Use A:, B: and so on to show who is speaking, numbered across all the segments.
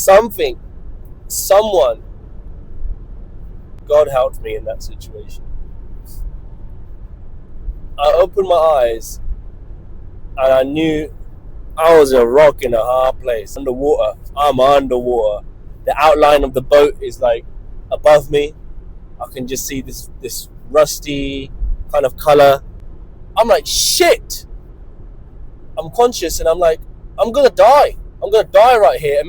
A: someone, God helped me in that situation. I opened my eyes and I knew I was a rock in a hard place. Underwater. I'm underwater. The outline of the boat is like above me. I can just see this rusty kind of color. I'm like, shit! I'm conscious and I'm like, I'm gonna die. I'm gonna die right here.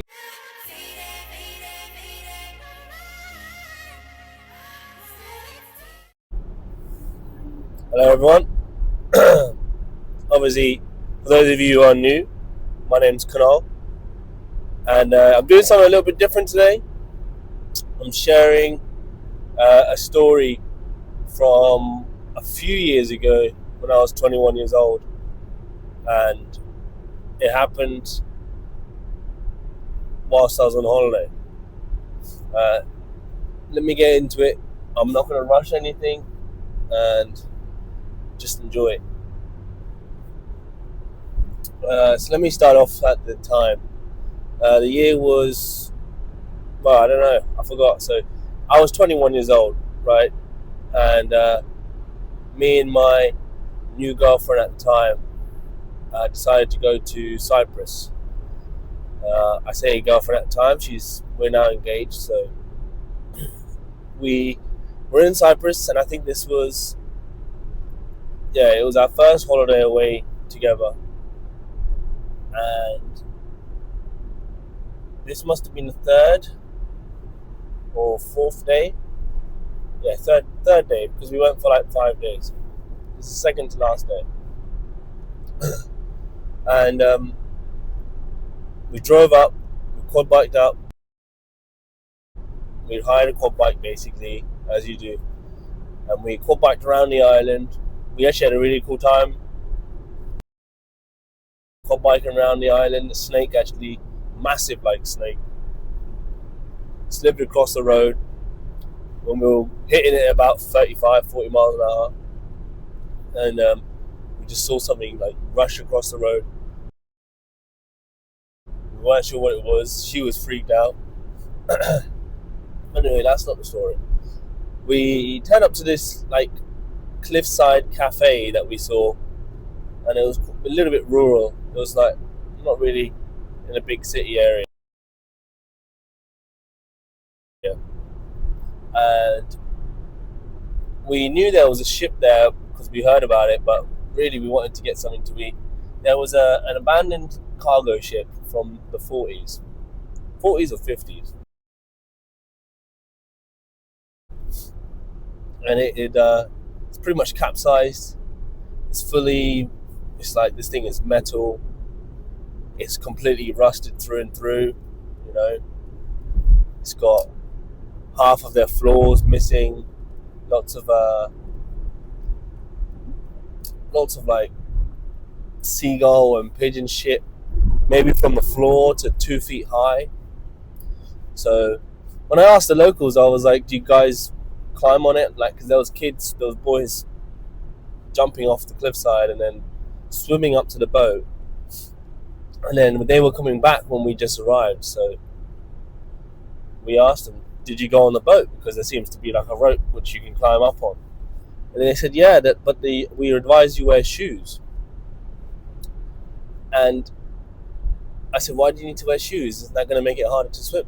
A: Hello everyone. Obviously, for those of you who are new, my name's Kunal, and I'm doing something a little bit different today. I'm sharing a story from a few years ago when I was 21 years old, and it happened whilst I was on holiday. Let me get into it. I'm not going to rush anything, and just enjoy it. So let me start off at the time. The year was, well, I don't know, I forgot. So I was 21 years old, right? And me and my new girlfriend at the time decided to go to Cyprus. I say girlfriend at the time, we're now engaged, so we were in Cyprus, and I think this was, it was our first holiday away together, and this must have been the third or fourth day. Third day, because we went for like 5 days. This is the second to last day. And we drove up, we quad biked up. We hired a quad bike, basically, as you do, and we quad biked around the island. We actually had a really cool time quad biking around the island. The snake, actually, massive like snake, slipped across the road when we were hitting it about 35-40 miles an hour, and we just saw something like rush across the road. We weren't sure what it was. She was freaked out. Anyway, that's not the story. We turned up to this like cliffside cafe that we saw, and it was a little bit rural. It was like not really in a big city area. And we knew there was a ship there because we heard about it, but really we wanted to get something to eat. There was an abandoned cargo ship from the 40s or 50s, and it's pretty much capsized. It's like, this thing is metal. It's completely rusted through and through. It's got half of their floors missing. Lots of like seagull and pigeon shit, maybe from the floor to 2 feet high. So when I asked the locals, I was like, do you guys climb on it? Like, because there was boys jumping off the cliffside and then swimming up to the boat, and then they were coming back when we just arrived. So we asked them, did you go on the boat? Because there seems to be like a rope which you can climb up on. And they said, yeah, but we advise you wear shoes. And I said, why do you need to wear shoes? Isn't that going to make it harder to swim?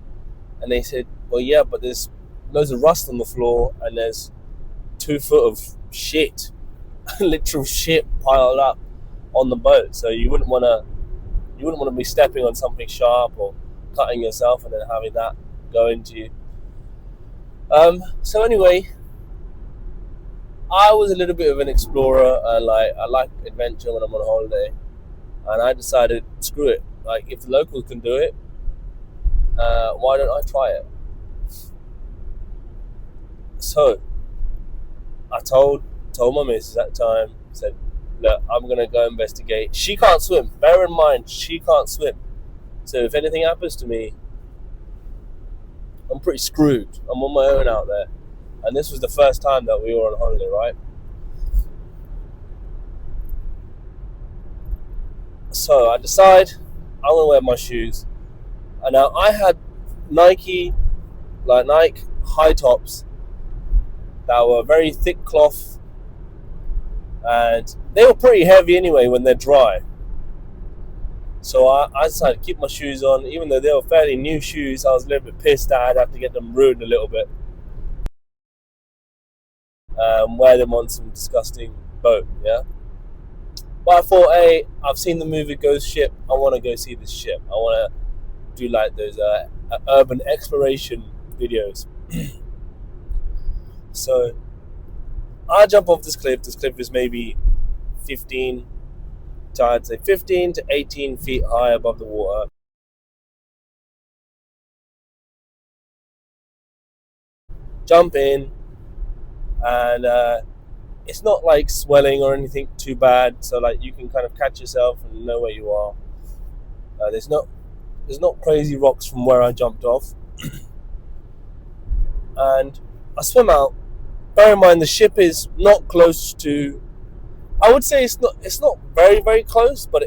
A: And they said, well, yeah, but there's loads of rust on the floor, and there's 2 foot of shit, literal shit piled up on the boat. So you wouldn't want to be stepping on something sharp or cutting yourself and then having that go into you. So anyway, I was a little bit of an explorer, and I like adventure when I'm on holiday, and I decided, screw it. Like, if the locals can do it, why don't I try it? So I told my missus at the time, said, look, I'm gonna go investigate. She can't swim. Bear in mind, she can't swim. So if anything happens to me, I'm pretty screwed. I'm on my own out there. And this was the first time that we were on holiday, right? So I decide I'm going to wear my shoes. And now I had Nike high tops that were very thick cloth, and they were pretty heavy anyway when they're dry. So I decided to keep my shoes on, even though they were fairly new shoes. I was a little bit pissed that I'd have to get them ruined a little bit. Wear them on some disgusting boat, yeah. But I thought, hey, I've seen the movie Ghost Ship. I want to go see this ship. I want to do like those urban exploration videos. So I jump off this cliff. This cliff is maybe 15 to 18 feet high above the water. Jump in, and it's not like swelling or anything too bad, so like you can kind of catch yourself and know where you are. There's not crazy rocks from where I jumped off. And I swim out. Bear in mind the ship is not close to, I would say it's not very, very close, but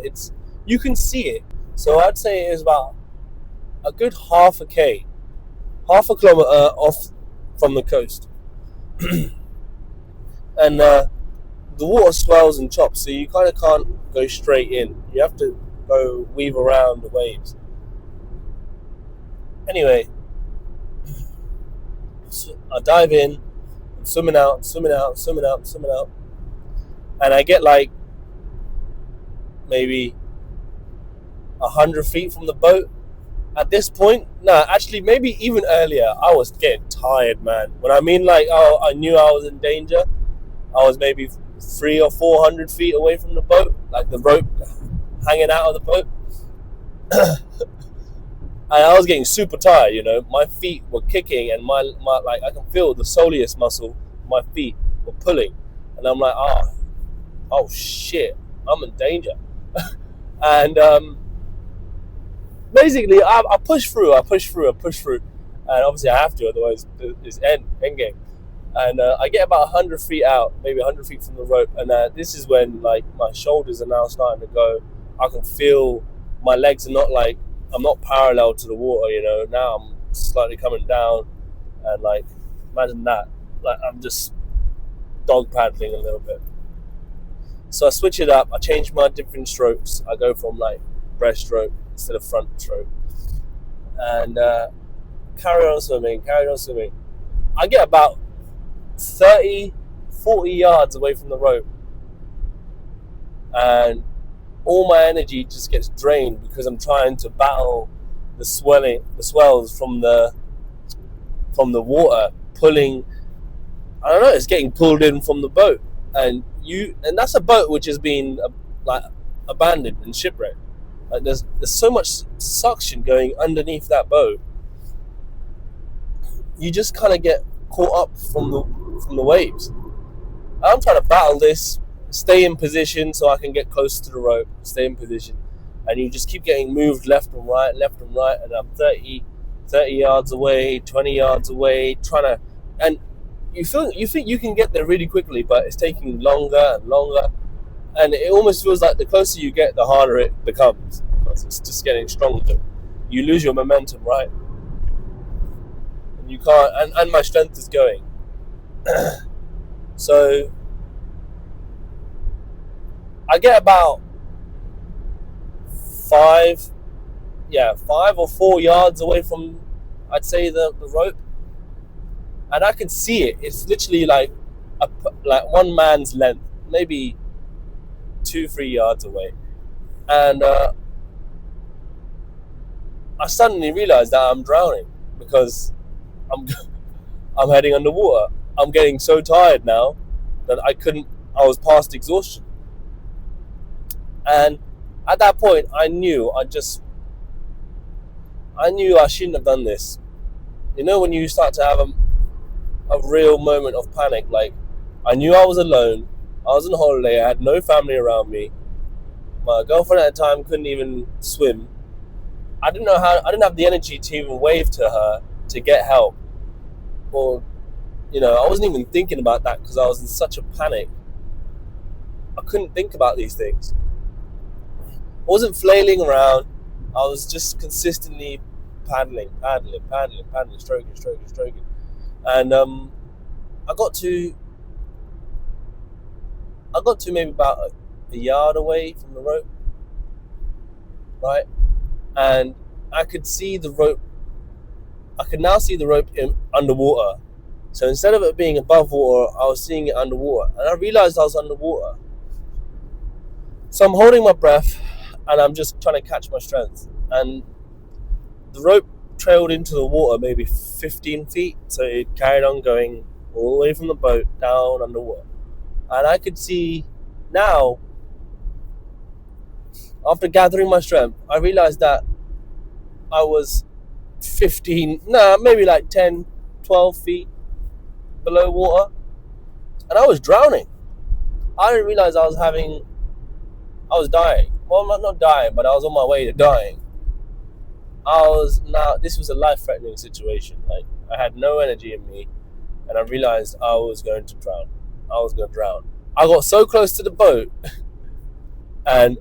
A: you can see it. So I'd say it is about a good half a kilometer off from the coast. And the water swells and chops, so you kind of can't go straight in. You have to go weave around the waves. Anyway, so I dive in, I'm swimming out, and I get like maybe 100 feet from the boat. At this point, actually maybe even earlier, I was getting tired, man. When I mean like, oh, I knew I was in danger, I was maybe 300 or 400 feet away from the boat, like the rope hanging out of the boat. And I was getting super tired, you know. My feet were kicking, and my like I can feel the soleus muscle. My feet were pulling, and I'm like, oh shit, I'm in danger. And basically, I push through, and obviously I have to, otherwise it's end game. And I get about 100 feet out, maybe 100 feet from the rope, and this is when like my shoulders are now starting to go. I can feel my legs are not like, I'm not parallel to the water, you know. Now I'm slightly coming down, and like, imagine that, like I'm just dog paddling a little bit. So I switch it up. I change my different strokes. I go from like breaststroke instead of front stroke, and carry on swimming. I get about 30, 40 yards away from the rope, and all my energy just gets drained because I'm trying to battle the swells from the water pulling. I don't know, it's getting pulled in from the boat, and that's a boat which has been like abandoned and shipwrecked. Like there's so much suction going underneath that boat. You just kind of get caught up from the waves. I'm trying to battle this, stay in position so I can get close to the rope, stay in position, and you just keep getting moved left and right, and I'm 30 yards away, 20 yards away, and you think you can get there really quickly, but it's taking longer and longer, and it almost feels like the closer you get, the harder it becomes. It's just getting stronger. You lose your momentum, right? And you can't, and my strength is going. So I get about 5 or 4 yards away from, I'd say, the rope, and I can see it. It's literally like one man's length, maybe 2-3 yards away, and I suddenly realized that I'm drowning because I'm heading underwater. I'm getting so tired now that I was past exhaustion. And at that point, I knew I shouldn't have done this. You know, when you start to have a real moment of panic, like I knew I was alone. I was on holiday. I had no family around me. My girlfriend at the time couldn't even swim. I didn't have the energy to even wave to her to get help. Or, you know, I wasn't even thinking about that because I was in such a panic. I couldn't think about these things. I wasn't flailing around. I was just consistently paddling, stroking. And I got to maybe about a yard away from the rope, right? And I could see the rope. I could now see the rope underwater. So instead of it being above water, I was seeing it underwater. And I realized I was underwater. So I'm holding my breath and I'm just trying to catch my strength. And the rope trailed into the water maybe 15 feet. So it carried on going all the way from the boat down underwater. And I could see now, after gathering my strength, I realized that I was maybe like 10, 12 feet below water. And I was drowning. I didn't realize I was dying. Well, I'm not dying, but I was on my way to dying. This was a life-threatening situation. Like, I had no energy in me, and I realized I was going to drown. I got so close to the boat, and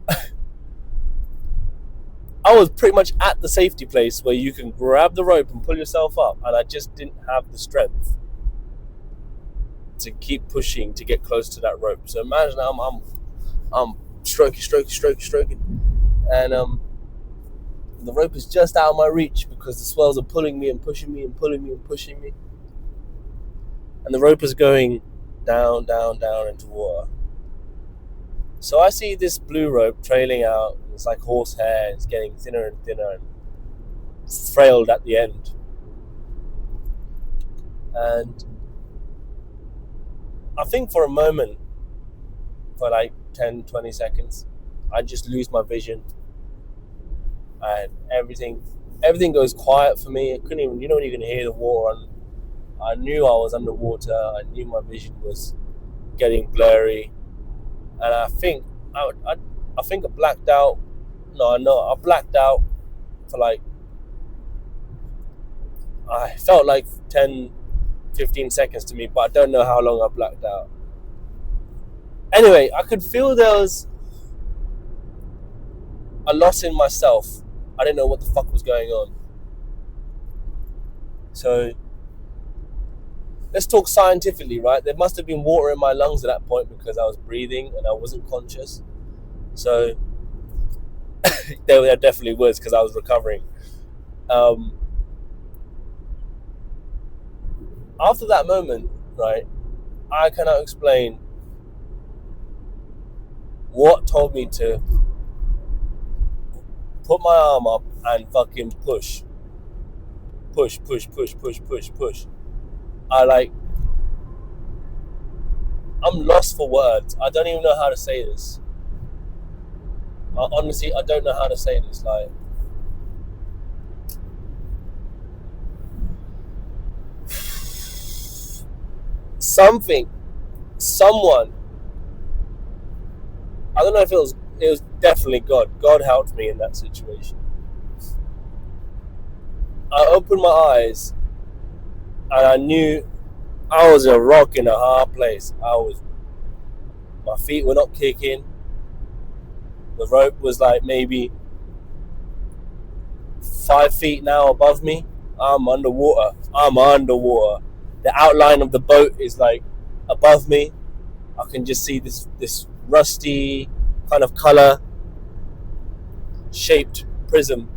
A: I was pretty much at the safety place where you can grab the rope and pull yourself up, and I just didn't have the strength to keep pushing to get close to that rope. So imagine I'm stroking, and the rope is just out of my reach because the swells are pulling me and pushing me and pulling me and pushing me, and the rope is going down into water. So I see this blue rope trailing out. It's like horsehair. It's getting thinner and thinner and frailed at the end. And I think for a moment, for like 10, 20 seconds, I just lose my vision. And everything goes quiet for me. I couldn't even, when you can hear the water. I knew I was underwater. I knew my vision was getting blurry. And I think I blacked out. I blacked out for like, I felt like 10, 15 seconds to me, but I don't know how long I blacked out. Anyway, I could feel there was a loss in myself. I didn't know what the fuck was going on. So let's talk scientifically, right? There must have been water in my lungs at that point because I was breathing and I wasn't conscious. So there definitely was, because I was recovering. After that moment, right, I cannot explain what told me to put my arm up and fucking push. I'm lost for words. I don't even know how to say this. Honestly, I don't know how to say this. Like, someone, I don't know if it was definitely God. God helped me in that situation. I opened my eyes and I knew I was a rock in a hard place. My feet were not kicking. The rope was like maybe 5 feet now above me. I'm underwater. The outline of the boat is like above me. I can just see this rusty kind of color shaped prism,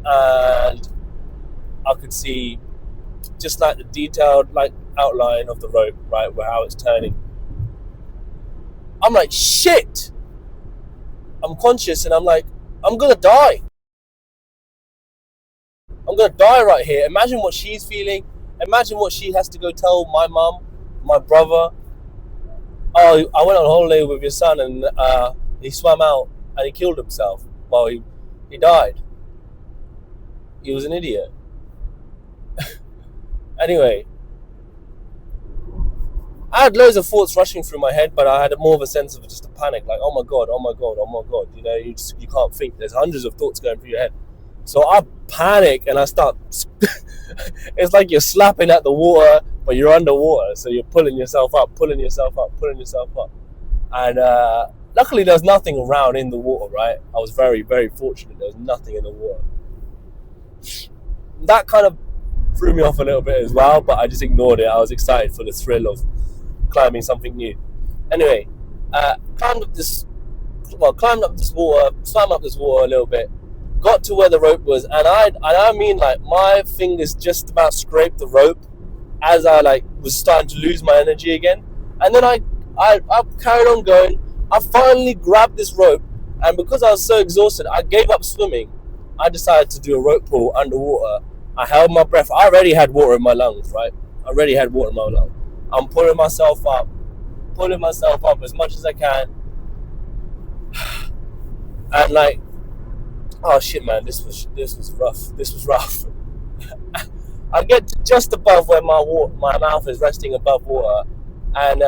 A: and I could see just like the detailed like outline of the rope, right, where how it's turning. I'm like, shit. I'm conscious and I'm like, I'm gonna die. I'm gonna die right here. Imagine what she's feeling. Imagine what she has to go tell my mum, my brother. Oh, I went on holiday with your son and he swam out and he killed himself. Well, he died. He was an idiot. Anyway, I had loads of thoughts rushing through my head, but I had more of a sense of just a panic, like, oh my god. You know, you can't think. There's hundreds of thoughts going through your head. So I panic and I start. It's like you're slapping at the water, but you're underwater, so you're pulling yourself up. And luckily, there's nothing around in the water, right? I was very, very fortunate. There was nothing in the water. That kind of threw me off a little bit as well, but I just ignored it. I was excited for the thrill of climbing something new. Anyway, climbed up this water, swam up this water a little bit, got to where the rope was, and I mean, like, my fingers just about scraped the rope as I like was starting to lose my energy again. And then I carried on going. I finally grabbed this rope, and because I was so exhausted, I gave up swimming. I decided to do a rope pull underwater. I held my breath. I already had water in my lungs, right? I already had water in my lungs. I'm pulling myself up as much as I can. And like, oh shit, man, this was rough. This was rough. I get to just above where my mouth is resting above water, and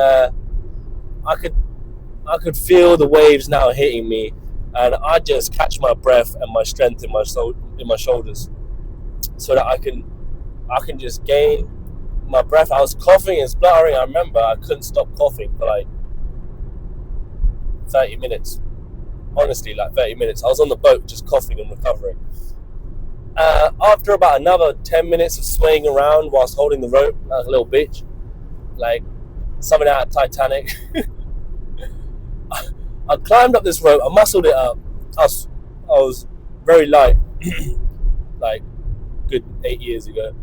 A: I could feel the waves now hitting me, and I just catch my breath and my strength in my shoulders, so that I can just gain my breath. I was coughing and spluttering. I remember I couldn't stop coughing for like 30 minutes. Honestly, like 30 minutes. I was on the boat just coughing and recovering. After about another 10 minutes of swaying around whilst holding the rope like a little bitch, like something out of Titanic, I climbed up this rope. I muscled it up. I was very light, like good 8 years ago.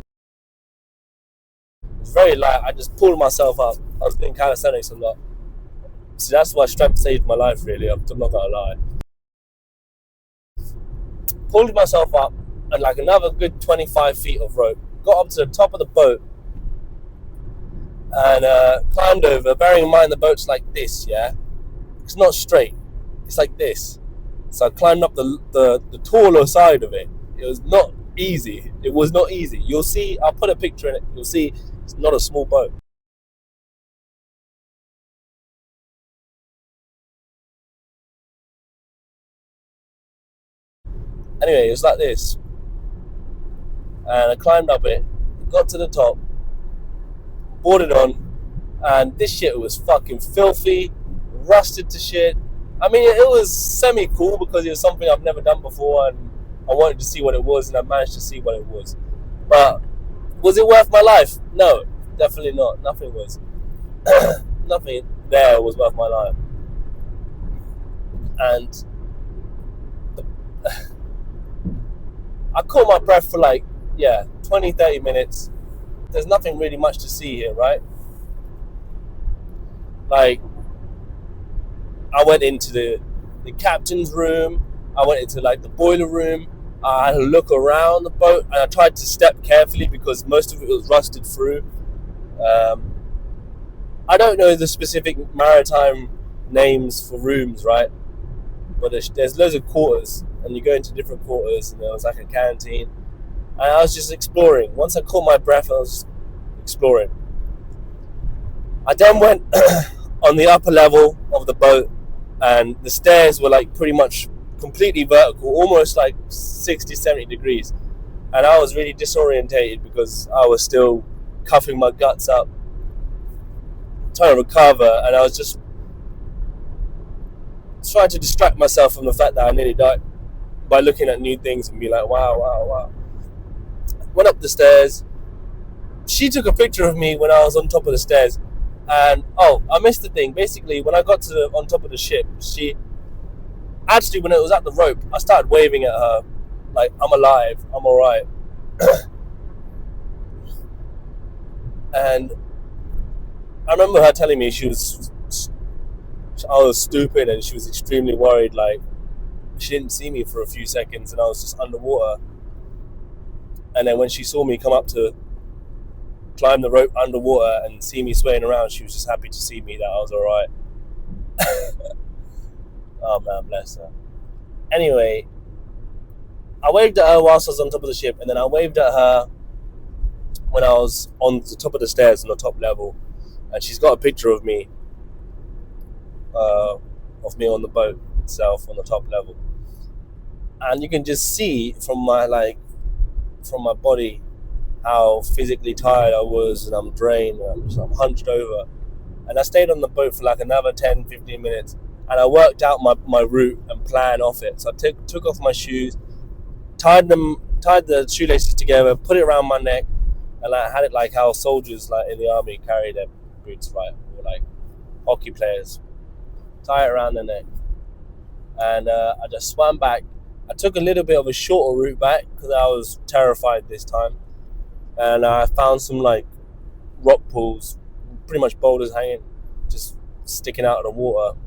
A: It was very light. I just pulled myself up. I was doing calisthenics a lot. So that's why strength saved my life, really. I'm not gonna lie. Pulled myself up, and like another good 25 feet of rope, got up to the top of the boat, and climbed over, bearing in mind the boat's like this, yeah? It's not straight, it's like this. So I climbed up the taller side of it. It was not easy. You'll see, I'll put a picture in it, you'll see it's not a small boat. Anyway, it was like this. And I climbed up it, got to the top, boarded on, and this shit was fucking filthy, rusted to shit. I mean, it was semi-cool because it was something I've never done before, and I wanted to see what it was, and I managed to see what it was. But was it worth my life? No, definitely not. Nothing was. Nothing there was worth my life. And I caught my breath for like, 20, 30 minutes. There's nothing really much to see here, right? Like, I went into the captain's room. I went into like the boiler room. I had a look around the boat, and I tried to step carefully because most of it was rusted through. I don't know the specific maritime names for rooms, right? But there's loads of quarters, and you go into different quarters, and there was like a canteen, and I was just exploring. Once I caught my breath, I was exploring. I then went on the upper level of the boat, and the stairs were like pretty much completely vertical, almost like 60, 70 degrees, and I was really disorientated because I was still coughing my guts up, trying to recover, and I was just trying to distract myself from the fact that I nearly died by looking at new things and be like, wow. Went up the stairs. She took a picture of me when I was on top of the stairs, and I missed the thing. Basically, when I got on top of the ship, she actually, when it was at the rope, I started waving at her like, I'm alive, I'm alright. And I remember her telling me I was stupid, and she was extremely worried. Like, she didn't see me for a few seconds, and I was just underwater. And then when she saw me come up to climb the rope underwater and see me swaying around, she was just happy to see me that I was alright. Oh man, bless her. Anyway, I waved at her whilst I was on top of the ship, and then I waved at her when I was on the top of the stairs on the top level, and she's got a picture of me on the boat itself on the top level, and you can just see from my body how physically tired I was, and I'm drained, and I'm hunched over. And I stayed on the boat for like another 10, 15 minutes, and I worked out my route and plan off it. So I took off my shoes, tied them tied the shoelaces together, put it around my neck, and I had it like how soldiers like in the army carry their boots, right? Or like hockey players. Tie it around the neck. And I just swam back. I took a little bit of a shorter route back because I was terrified this time. And I found some like rock pools, pretty much boulders hanging, just sticking out of the water.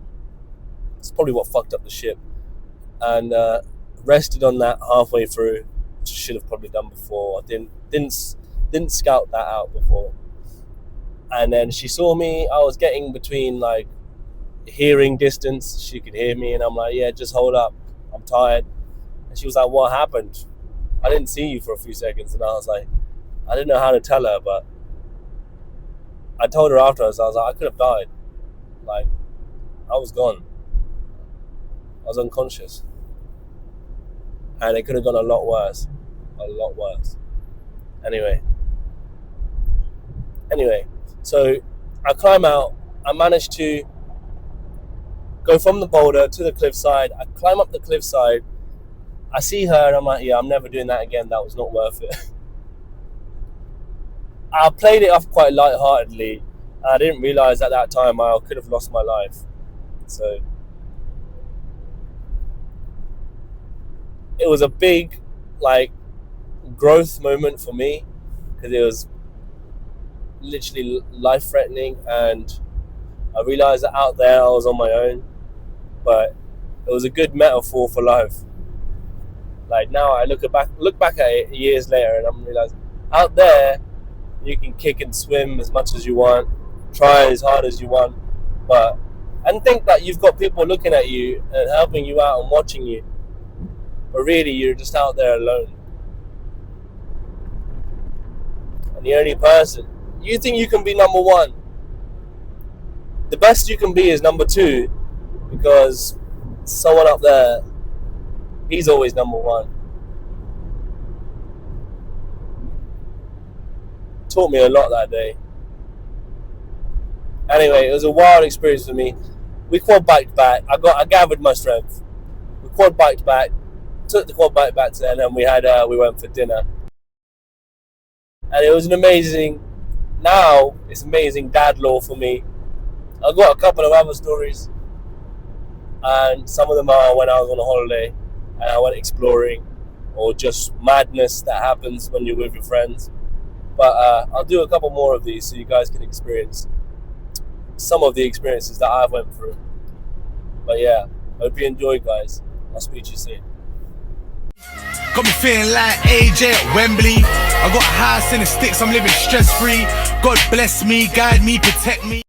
A: It's probably what fucked up the ship. And rested on that halfway through, which I should have probably done before. I didn't scout that out before. And then she saw me. I was getting between like hearing distance. She could hear me, and I'm like, yeah, just hold up. I'm tired. And she was like, what happened? I didn't see you for a few seconds. And I was like, I didn't know how to tell her, but I told her afterwards. I was like, I could have died. Like, I was gone. I was unconscious. And it could have gone a lot worse. A lot worse. Anyway, so I climb out. I managed to go from the boulder to the cliffside. I climb up the cliffside. I see her and I'm like, yeah, I'm never doing that again. That was not worth it. I played it off quite lightheartedly. I didn't realize at that time I could have lost my life. So it was a big, like, growth moment for me because it was literally life-threatening, and I realized that out there I was on my own, but it was a good metaphor for life. Like, now I look back at it years later, and I'm realizing out there you can kick and swim as much as you want, try as hard as you want, and think that you've got people looking at you and helping you out and watching you, but really you're just out there alone. And the only person you think you can be number one. The best you can be is number two, because someone up there, he's always number one. Taught me a lot that day. Anyway, it was a wild experience for me. We quad biked back. I gathered my strength. We quad biked back. Took the quad bike back to there, and then we went for dinner. And it was an amazing. Now it's amazing dad law for me. I've got a couple of other stories, and some of them are when I was on a holiday and I went exploring, or just madness that happens when you're with your friends. But I'll do a couple more of these so you guys can experience some of the experiences that I've went through. But yeah, hope you enjoy, guys. I'll speak to you soon.
B: Got me feeling like AJ at Wembley. I got a house in the sticks, I'm living stress free. God bless me, guide me, protect me.